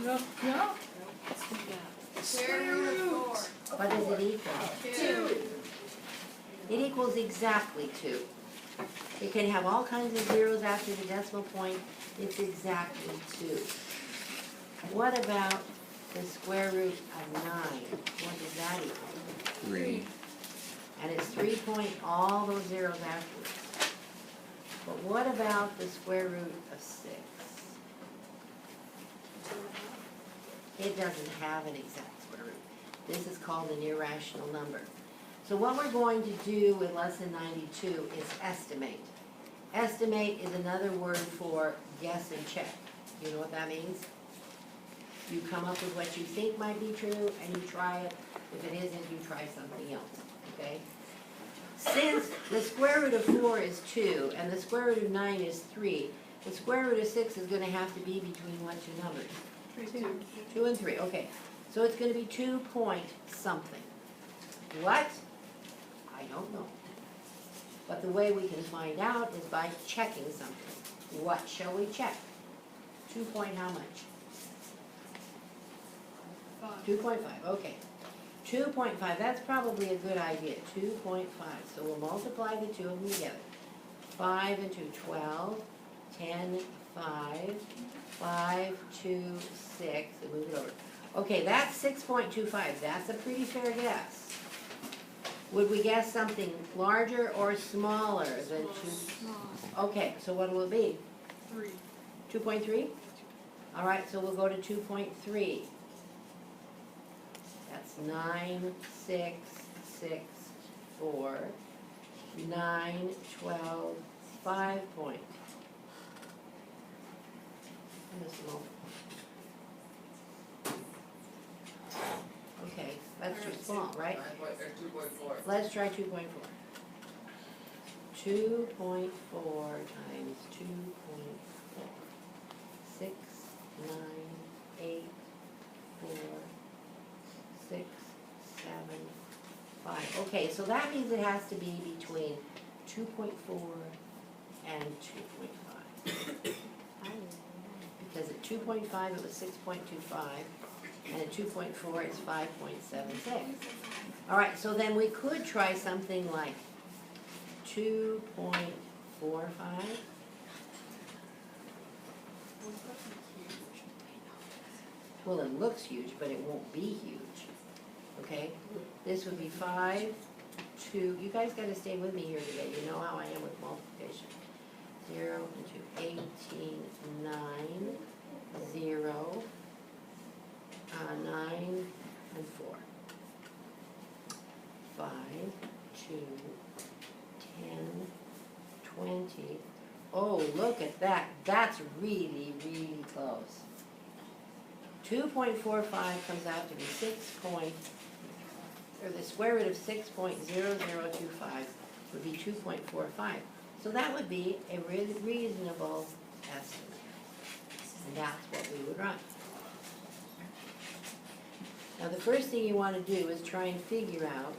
No. No. Square root of 4. What does it equal? 2. It equals exactly 2. It can have all kinds of zeros after the decimal point. It's exactly 2. What about the square root of 9? What does that equal? 3. And it's 3 point all those zeros afterwards. But what about the square root of 6? It doesn't have an exact square root. This is called an irrational number. So what we're going to do with lesson 92 is estimate. Estimate is another word for guess and check. You know what that means? You come up with what you think might be true and you try it. If it isn't, you try something else, okay? Since the square root of 4 is 2 and the square root of 9 is 3, the square root of 6 is going to have to be between what two numbers? 2 and 3, okay. So it's going to be 2 point something. What? I don't know. But the way we can find out is by checking something. What shall we check? 2 point how much? 2.5, okay. 2.5, that's probably a good idea, 2.5. So we'll multiply the two of them together. 5 and 2, 12, 10, 5, 5, 2, 6, and move it over. Okay, that's 6.25, that's a pretty fair guess. Would we guess something larger or smaller than 2? Okay, so what will it be? 3. 2.3? All right, so we'll go to 2.3. That's 9, 6, 6, 4, 9, 12, 5 point. Okay, that's too small, right? 2.4. Let's try 2.4. 2.4 times 2.4. 6, 9, 8, 4, 6, 7, 5. Okay, so that means it has to be between 2.4 and 2.5. Because at 2.5 it was 6.25, and at 2.4 it's 5.76. All right, so then we could try something like 2.45. Well, it looks huge, but it won't be huge, okay? This would be 5, 2, you guys gotta stay with me here today, you know how I am with multiplication. 0 and 2, 18, 9, 0, 9 and 4. 5, 2, 10, 20. Oh, look at that, that's really, really close. 2.45 comes out to be the square root of 6.0025 would be 2.45. So that would be a reasonable estimate. And that's what we would run. Now the first thing you want to do is try and figure out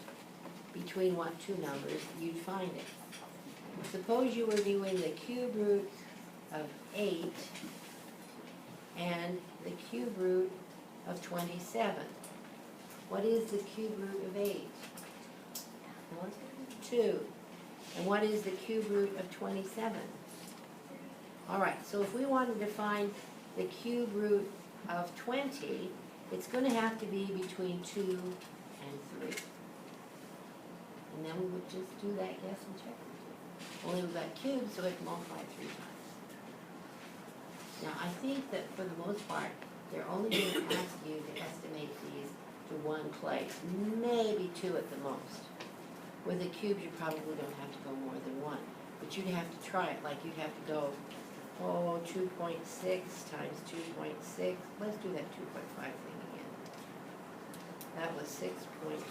between what two numbers you'd find it. Suppose you were doing the cube root of 8 and the cube root of 27. What is the cube root of 8? 2. And what is the cube root of 27? All right, so if we wanted to find the cube root of 20, it's going to have to be between 2 and 3. And then we would just do that guess and check. Only we've got cubes, so we can multiply 3 times. Now, I think that for the most part, they're only going to ask you to estimate these to one place, maybe 2 at the most. With the cubes, you probably don't have to go more than 1, but you'd have to try it. Like you'd have to go, 2.6 times 2.6. Let's do that 2.5 thing again. That was 6.25.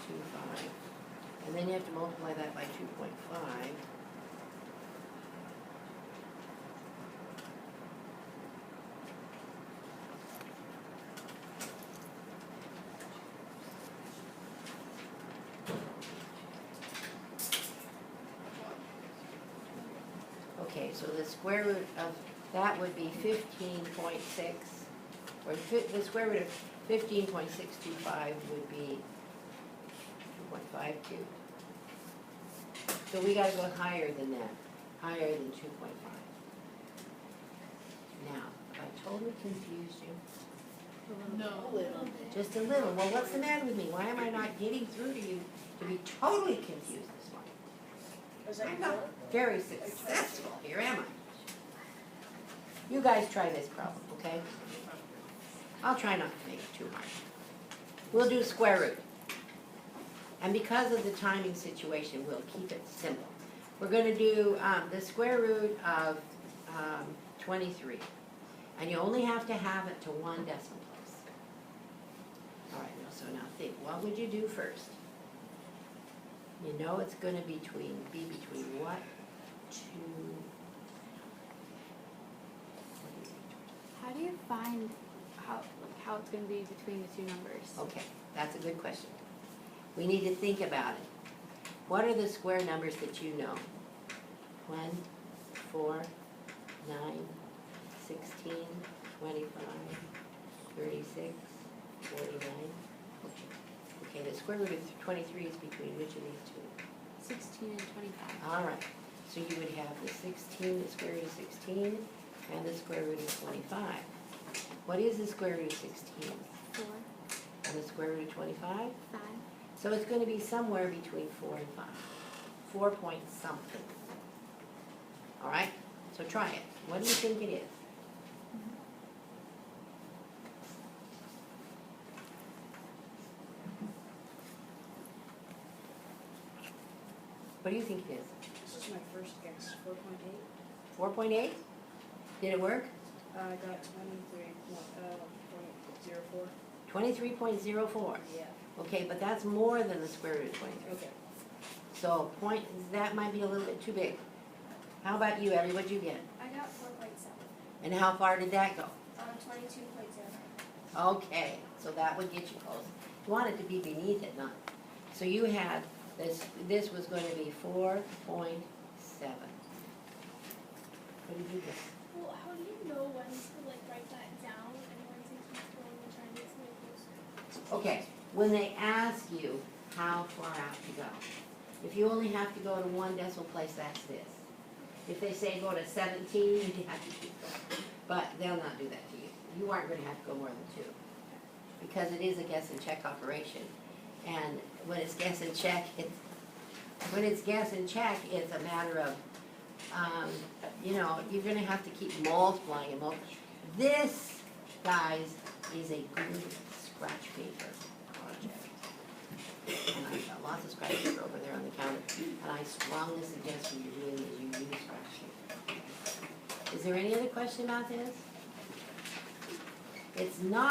And then you have to multiply that by 2.5. Okay, so the square root of that would be 15.6 or the square root of 15.625 would be 2.52. So we gotta go higher than that, higher than 2.5. Now, have I totally confused you? No. Just a little. Well, what's the matter with me? Why am I not getting through to you to be totally confused this morning? I'm not very successful here, am I? You guys try this problem, okay? I'll try not to make it too hard. We'll do square root. And because of the timing situation, we'll keep it simple. We're gonna do the square root of 23. And you only have to have it to one decimal place. All right, so now think, what would you do first? You know it's gonna be between what? Two. What do you think? How do you find how it's going to be between the two numbers? Okay, that's a good question. We need to think about it. What are the square numbers that you know? 1, 4, 9, 16, 25, 36, 49. Okay, the square root of 23 is between which of these two? 16 and 25. All right, so you would have the 16, the square root of 16, and the square root of 25. What is the square root of 16? 4, And the square root of 25? 5. So it's going to be somewhere between 4 and 5. 4 point something. All right, so try it. What do you think it is? What do you think it is? This is my first guess, 4.8. 4.8? Did it work? I got 23.04. 23.04. Yeah. Okay, but that's more than the square root of 23. Okay. So that might be a little bit too big. How about you, Abby? What'd you get? I got 4.7. And how far did that go? 22.0. Okay, so that would get you close. You want it to be beneath it, not. So you had this was going to be 4.7. What did you get? Well, how do you know when to write that down and when to keep going and trying to get something closer? Okay, when they ask you how far out to go, if you only have to go to one decimal place, that's this. If they say go to 17, you have to keep going. But they'll not do that to you. You aren't going to have to go more than 2. Because it is a guess and check operation. And when it's guess and check, it's a matter of, you're going to have to keep multiplying and multiplying. This, guys, is a good scratch paper project. And I've got lots of scratch paper over there on the counter. And I strongly suggest when you're doing this, you use scratch paper. Is there any other question about this? It's not